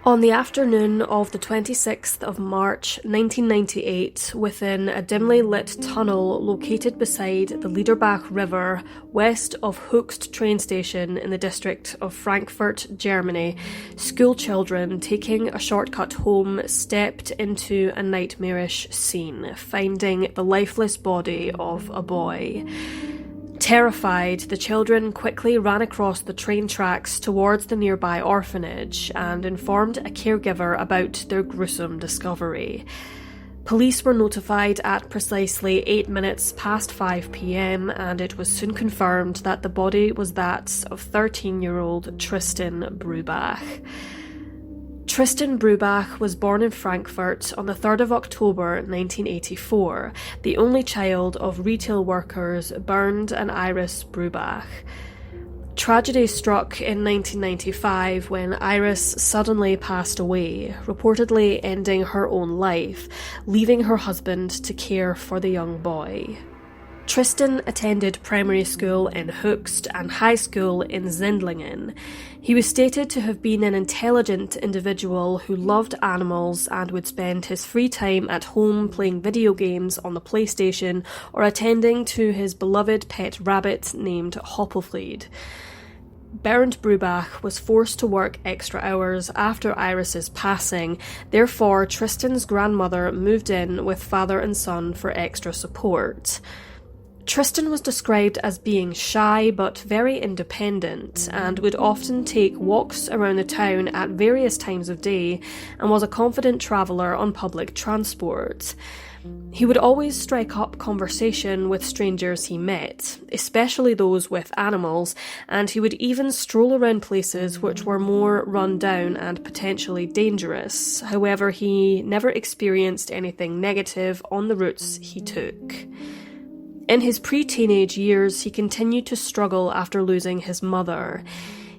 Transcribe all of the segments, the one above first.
On the afternoon of the 26th of March 1998, within a dimly lit tunnel located beside the Liederbach River, west of Höchst train station in the district of Frankfurt, Germany, school children taking a shortcut home stepped into a nightmarish scene, finding the lifeless body of a boy. Terrified, the children quickly ran across the train tracks towards the nearby orphanage and informed a caregiver about their gruesome discovery. Police were notified at precisely 8 minutes past 5 p.m, and it was soon confirmed that the body was that of 13-year-old Tristan Brübach. Tristan Brübach was born in Frankfurt on the 3rd of October 1984, the only child of retail workers Bernd and Iris Brübach. Tragedy struck in 1995 when Iris suddenly passed away, reportedly ending her own life, leaving her husband to care for the young boy. Tristan attended primary school in Höchst and high school in Sendlingen. He was stated to have been an intelligent individual who loved animals and would spend his free time at home playing video games on the PlayStation or attending to his beloved pet rabbit named Hoppelfried. Bernd Brübach was forced to work extra hours after Iris's passing, therefore Tristan's grandmother moved in with father and son for extra support. Tristan was described as being shy but very independent and would often take walks around the town at various times of day and was a confident traveller on public transport. He would always strike up conversation with strangers he met, especially those with animals, and he would even stroll around places which were more run down and potentially dangerous. However, he never experienced anything negative on the routes he took. In his pre-teenage years, he continued to struggle after losing his mother.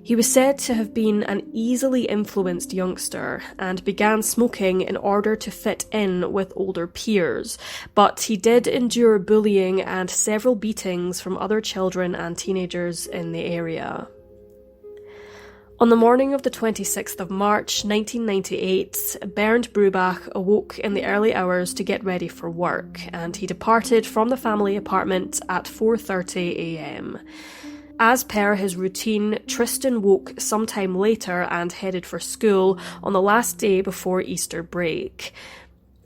He was said to have been an easily influenced youngster and began smoking in order to fit in with older peers, but he did endure bullying and several beatings from other children and teenagers in the area. On the morning of the 26th of March 1998, Bernd Brübach awoke in the early hours to get ready for work, and he departed from the family apartment at 4:30 a.m. As per his routine, Tristan woke sometime later and headed for school on the last day before Easter break.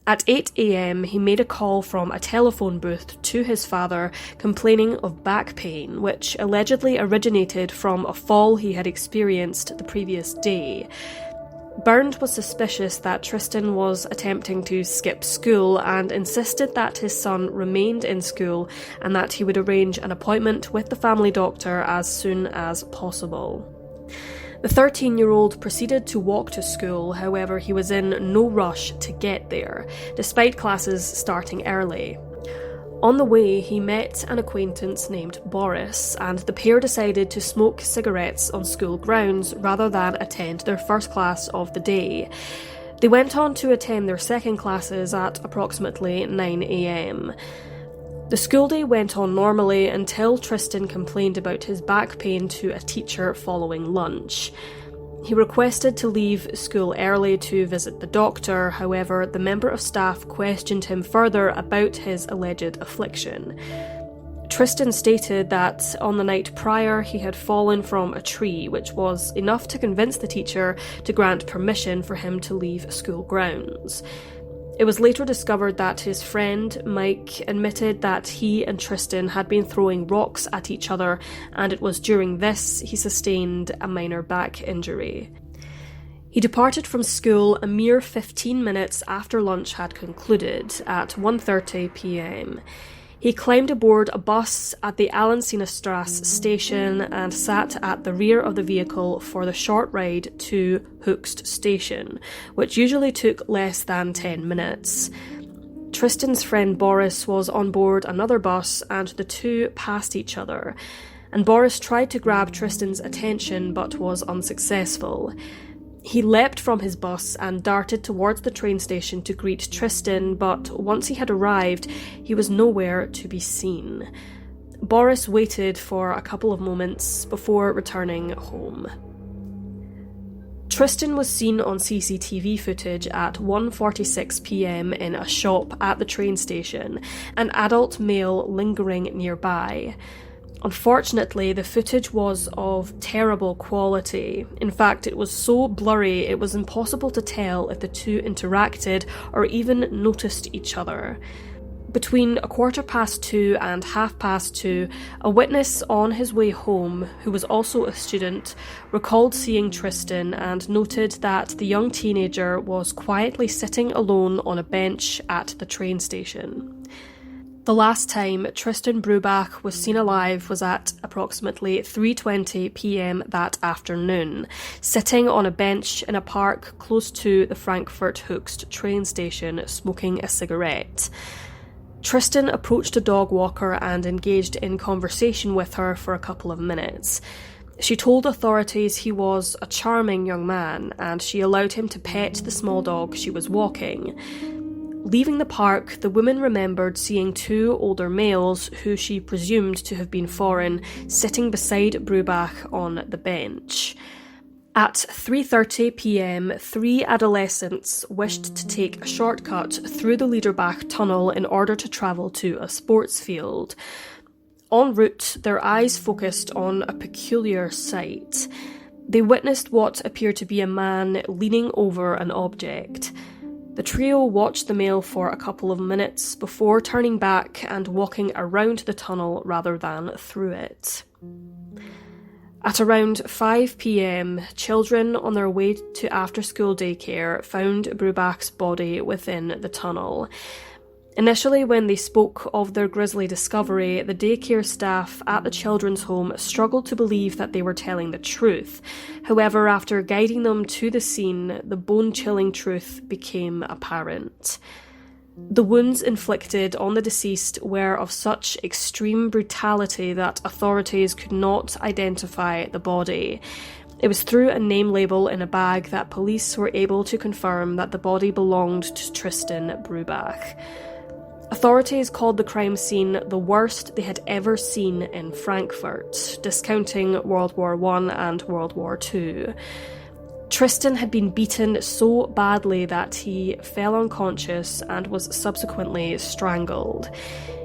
At 8 a.m, he made a call from a telephone booth to his father complaining of back pain, which allegedly originated from a fall he had experienced the previous day. Bernd was suspicious that Tristan was attempting to skip school and insisted that his son remained in school and that he would arrange an appointment with the family doctor as soon as possible. The 13-year-old proceeded to walk to school, however he was in no rush to get there, despite classes starting early. On the way, he met an acquaintance named Boris, and the pair decided to smoke cigarettes on school grounds rather than attend their first class of the day. They went on to attend their second classes at approximately 9 a.m. The school day went on normally until Tristan complained about his back pain to a teacher following lunch. He requested to leave school early to visit the doctor, however, the member of staff questioned him further about his alleged affliction. Tristan stated that on the night prior he had fallen from a tree, which was enough to convince the teacher to grant permission for him to leave school grounds. It was later discovered that his friend, Mike, admitted that he and Tristan had been throwing rocks at each other, and it was during this he sustained a minor back injury. He departed from school a mere 15 minutes after lunch had concluded, at 1:30 p.m. He climbed aboard a bus at the Allensinestrasse station and sat at the rear of the vehicle for the short ride to Höchst station, which usually took less than 10 minutes. Tristan's friend Boris was on board another bus and the two passed each other, and Boris tried to grab Tristan's attention but was unsuccessful. He leapt from his bus and darted towards the train station to greet Tristan, but once he had arrived, he was nowhere to be seen. Boris waited for a couple of moments before returning home. Tristan was seen on CCTV footage at 1:46 p.m. in a shop at the train station, an adult male lingering nearby. Unfortunately, the footage was of terrible quality. In fact, it was so blurry it was impossible to tell if the two interacted or even noticed each other. Between 2:15 and 2:30, a witness on his way home, who was also a student, recalled seeing Tristan and noted that the young teenager was quietly sitting alone on a bench at the train station. The last time Tristan Brübach was seen alive was at approximately 3:20 p.m. that afternoon, sitting on a bench in a park close to the Frankfurt-Höchst train station, smoking a cigarette. Tristan approached a dog walker and engaged in conversation with her for a couple of minutes. She told authorities he was a charming young man, and she allowed him to pet the small dog she was walking. Leaving the park, the woman remembered seeing two older males, who she presumed to have been foreign, sitting beside Brübach on the bench. At 3:30 p.m, 3 adolescents wished to take a shortcut through the Liederbach tunnel in order to travel to a sports field. En route, their eyes focused on a peculiar sight. They witnessed what appeared to be a man leaning over an object. The trio watched the male for a couple of minutes before turning back and walking around the tunnel rather than through it. At around 5 p.m, children on their way to after-school daycare found Brübach's body within the tunnel. Initially, when they spoke of their grisly discovery, the daycare staff at the children's home struggled to believe that they were telling the truth. However, after guiding them to the scene, the bone-chilling truth became apparent. The wounds inflicted on the deceased were of such extreme brutality that authorities could not identify the body. It was through a name label in a bag that police were able to confirm that the body belonged to Tristan Brübach. Authorities called the crime scene the worst they had ever seen in Frankfurt, discounting World War I and World War II. Tristan had been beaten so badly that he fell unconscious and was subsequently strangled.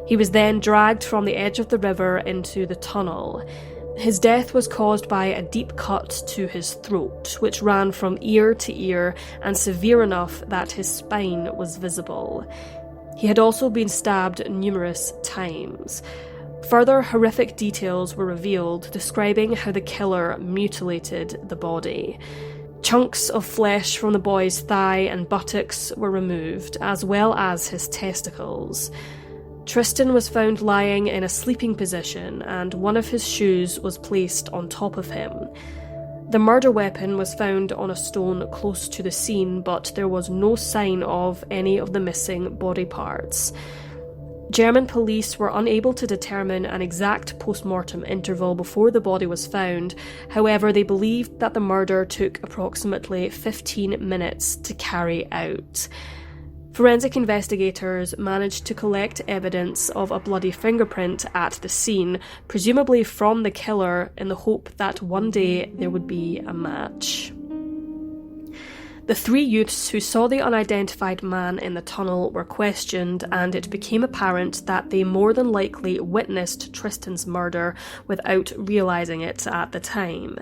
He was then dragged from the edge of the river into the tunnel. His death was caused by a deep cut to his throat, which ran from ear to ear and severe enough that his spine was visible. He had also been stabbed numerous times. Further horrific details were revealed, describing how the killer mutilated the body. Chunks of flesh from the boy's thigh and buttocks were removed, as well as his testicles. Tristan was found lying in a sleeping position, and one of his shoes was placed on top of him. The murder weapon was found on a stone close to the scene, but there was no sign of any of the missing body parts. German police were unable to determine an exact post-mortem interval before the body was found. However, they believed that the murder took approximately 15 minutes to carry out. Forensic investigators managed to collect evidence of a bloody fingerprint at the scene, presumably from the killer, in the hope that one day there would be a match. The 3 youths who saw the unidentified man in the tunnel were questioned, and it became apparent that they more than likely witnessed Tristan's murder without realising it at the time.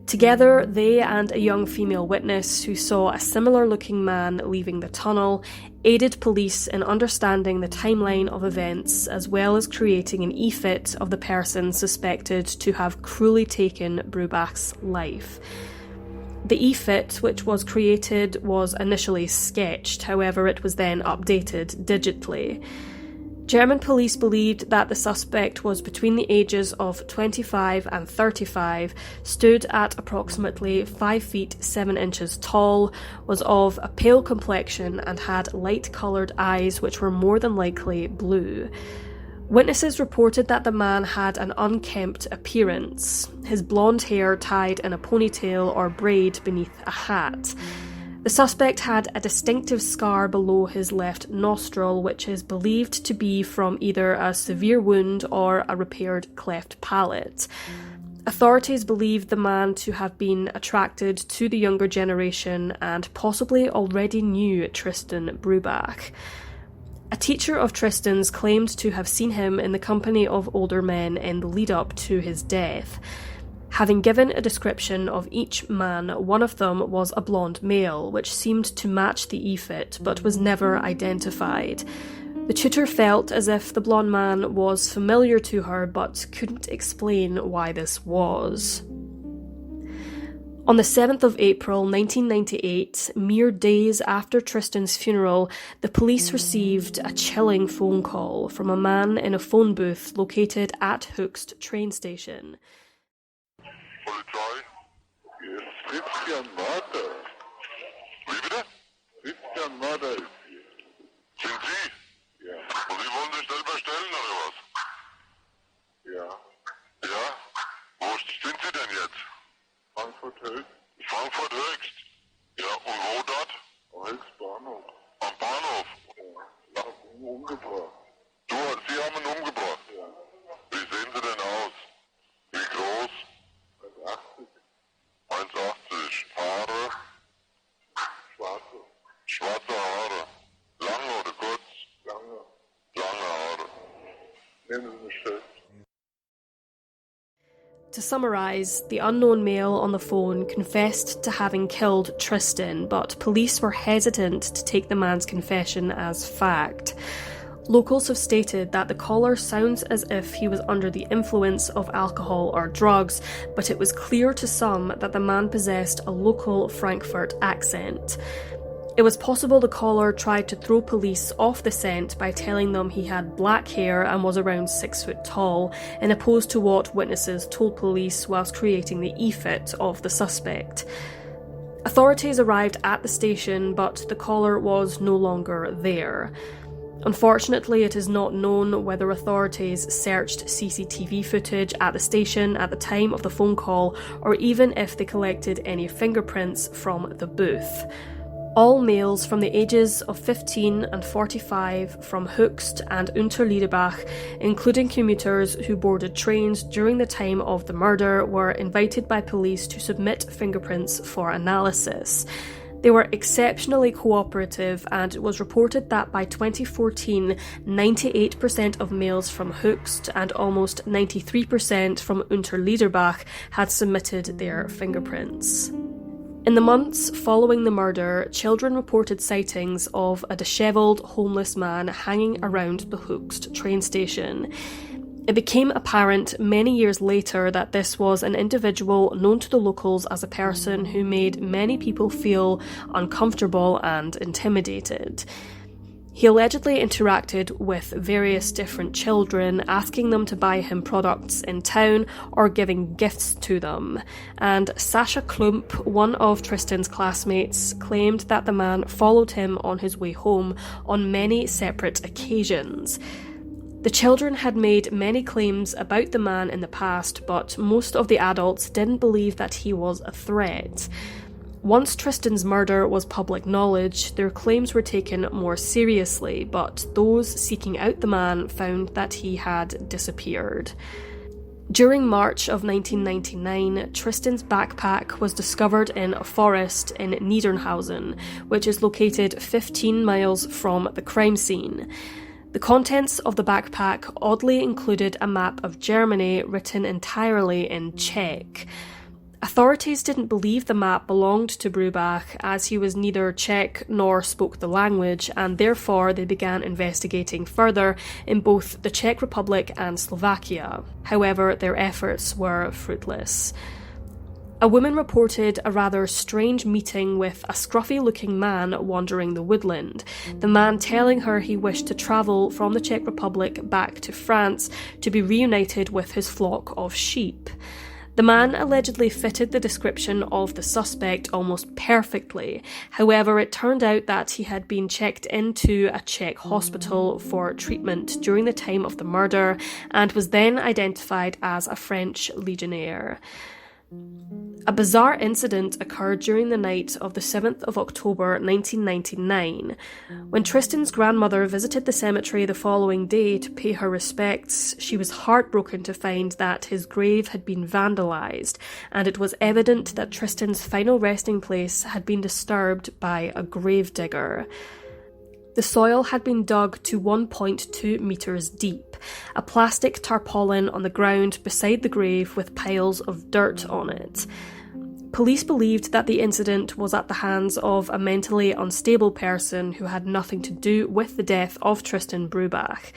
Together, they and a young female witness who saw a similar-looking man leaving the tunnel aided police in understanding the timeline of events, as well as creating an e-fit of the person suspected to have cruelly taken Brübach's life. The e-fit, which was created, was initially sketched, however it was then updated digitally. German police believed that the suspect was between the ages of 25 and 35, stood at approximately 5 feet 7 inches tall, was of a pale complexion and had light-coloured eyes which were more than likely blue. Witnesses reported that the man had an unkempt appearance, his blonde hair tied in a ponytail or braid beneath a hat. The suspect had a distinctive scar below his left nostril, which is believed to be from either a severe wound or a repaired cleft palate. Authorities believed the man to have been attracted to the younger generation and possibly already knew Tristan Brübach. A teacher of Tristan's claimed to have seen him in the company of older men in the lead-up to his death. Having given a description of each man, one of them was a blonde male, which seemed to match the ephit but was never identified. The tutor felt as if the blonde man was familiar to her but couldn't explain why this was. On the 7th of April 1998, mere days after Tristan's funeral, the police received a chilling phone call from a man in a phone booth located at Höchst train station. Polizei? Hier ist Tristan Mörder. Wie bitte? Tristan Mörder ist hier. Sind Sie? Ja. Und Sie wollen sich selber stellen, oder was? Ja. Ja? Wo sind Sie denn jetzt? Frankfurt-Höchst. Frankfurt-Höchst? Ja, und wo dort? Am Höchstbahnhof. Am Bahnhof? Ja. Umgebracht. Sie haben ihn umgebracht? Ja. Wie sehen Sie denn aus? Wie groß? 1,80. Haare? Schwarze. Schwarze Haare. Lange oder kurz? Lange. Lange Haare. Nehmen Sie mich fest. To summarise, the unknown male on the phone confessed to having killed Tristan, but police were hesitant to take the man's confession as fact. Locals have stated that the caller sounds as if he was under the influence of alcohol or drugs, but it was clear to some that the man possessed a local Frankfurt accent. It was possible the caller tried to throw police off the scent by telling them he had black hair and was around 6 foot tall, in opposed to what witnesses told police whilst creating the ephit of the suspect. Authorities arrived at the station, but the caller was no longer there. Unfortunately, it is not known whether authorities searched CCTV footage at the station at the time of the phone call, or even if they collected any fingerprints from the booth. All males from the ages of 15 and 45 from Höchst and Unterliederbach, including commuters who boarded trains during the time of the murder, were invited by police to submit fingerprints for analysis. They were exceptionally cooperative, and it was reported that by 2014, 98% of males from Höchst and almost 93% from Unterliederbach had submitted their fingerprints. In the months following the murder, children reported sightings of a dishevelled homeless man hanging around the Höchst train station. It became apparent many years later that this was an individual known to the locals as a person who made many people feel uncomfortable and intimidated. He allegedly interacted with various different children, asking them to buy him products in town or giving gifts to them. And Sascha Klump, one of Tristan's classmates, claimed that the man followed him on his way home on many separate occasions. The children had made many claims about the man in the past, but most of the adults didn't believe that he was a threat. Once Tristan's murder was public knowledge, their claims were taken more seriously, but those seeking out the man found that he had disappeared. During March of 1999, Tristan's backpack was discovered in a forest in Niedernhausen, which is located 15 miles from the crime scene. The contents of the backpack oddly included a map of Germany written entirely in Czech. Authorities didn't believe the map belonged to Brübach, as he was neither Czech nor spoke the language, and therefore they began investigating further in both the Czech Republic and Slovakia. However, their efforts were fruitless. A woman reported a rather strange meeting with a scruffy-looking man wandering the woodland, the man telling her he wished to travel from the Czech Republic back to France to be reunited with his flock of sheep. The man allegedly fitted the description of the suspect almost perfectly. However, it turned out that he had been checked into a Czech hospital for treatment during the time of the murder and was then identified as a French legionnaire. A bizarre incident occurred during the night of the 7th of October 1999. When Tristan's grandmother visited the cemetery the following day to pay her respects, she was heartbroken to find that his grave had been vandalised, and it was evident that Tristan's final resting place had been disturbed by a gravedigger. The soil had been dug to 1.2 metres deep, a plastic tarpaulin on the ground beside the grave with piles of dirt on it. Police believed that the incident was at the hands of a mentally unstable person who had nothing to do with the death of Tristan Brübach.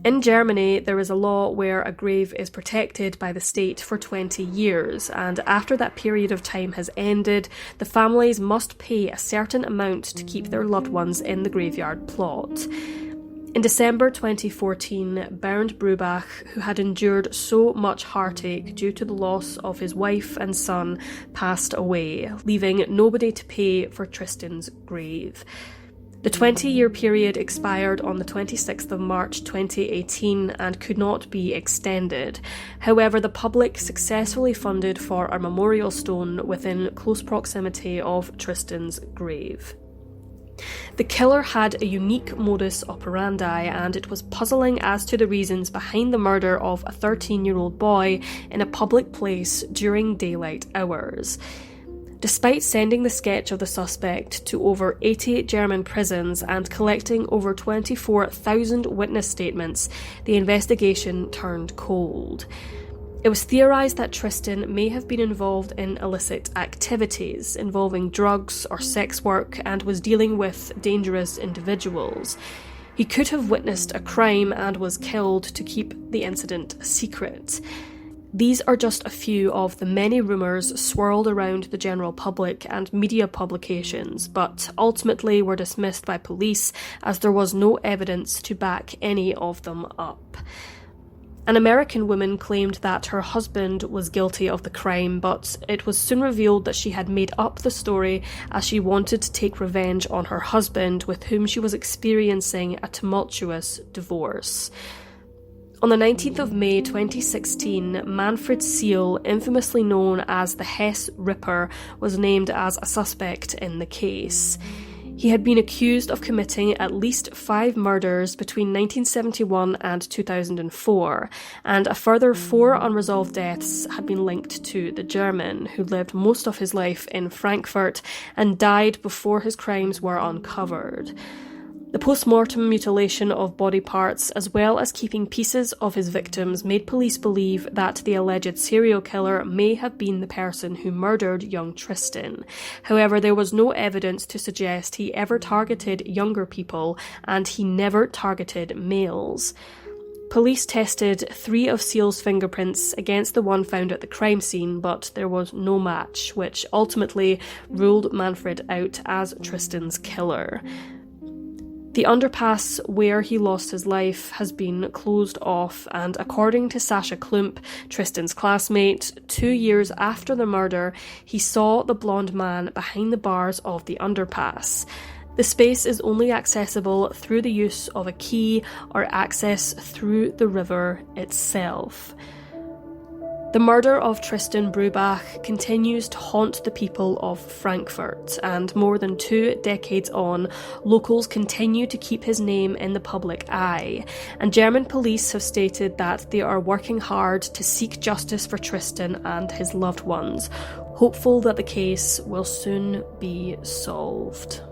In Germany, there is a law where a grave is protected by the state for 20 years, and after that period of time has ended, the families must pay a certain amount to keep their loved ones in the graveyard plot. In December 2014, Bernd Brübach, who had endured so much heartache due to the loss of his wife and son, passed away, leaving nobody to pay for Tristan's grave. The 20-year period expired on the 26th of March 2018 and could not be extended. However, the public successfully funded for a memorial stone within close proximity of Tristan's grave. The killer had a unique modus operandi, and it was puzzling as to the reasons behind the murder of a 13-year-old boy in a public place during daylight hours. Despite sending the sketch of the suspect to over 80 German prisons and collecting over 24,000 witness statements, the investigation turned cold. It was theorised that Tristan may have been involved in illicit activities involving drugs or sex work and was dealing with dangerous individuals. He could have witnessed a crime and was killed to keep the incident a secret. These are just a few of the many rumours swirled around the general public and media publications, but ultimately were dismissed by police as there was no evidence to back any of them up. An American woman claimed that her husband was guilty of the crime, but it was soon revealed that she had made up the story as she wanted to take revenge on her husband, with whom she was experiencing a tumultuous divorce. On the 19th of May 2016, Manfred Seal, infamously known as the Hesse Ripper, was named as a suspect in the case. He had been accused of committing at least 5 murders between 1971 and 2004, and a further 4 unresolved deaths had been linked to the German, who lived most of his life in Frankfurt and died before his crimes were uncovered. The post-mortem mutilation of body parts, as well as keeping pieces of his victims, made police believe that the alleged serial killer may have been the person who murdered young Tristan. However, there was no evidence to suggest he ever targeted younger people, and he never targeted males. Police tested 3 of Seal's fingerprints against the one found at the crime scene, but there was no match, which ultimately ruled Manfred out as Tristan's killer. The underpass where he lost his life has been closed off, and according to Sascha Klump, Tristan's classmate, 2 years after the murder, he saw the blonde man behind the bars of the underpass. The space is only accessible through the use of a key or access through the river itself. The murder of Tristan Brübach continues to haunt the people of Frankfurt, and more than 2 decades on, locals continue to keep his name in the public eye, and German police have stated that they are working hard to seek justice for Tristan and his loved ones, hopeful that the case will soon be solved.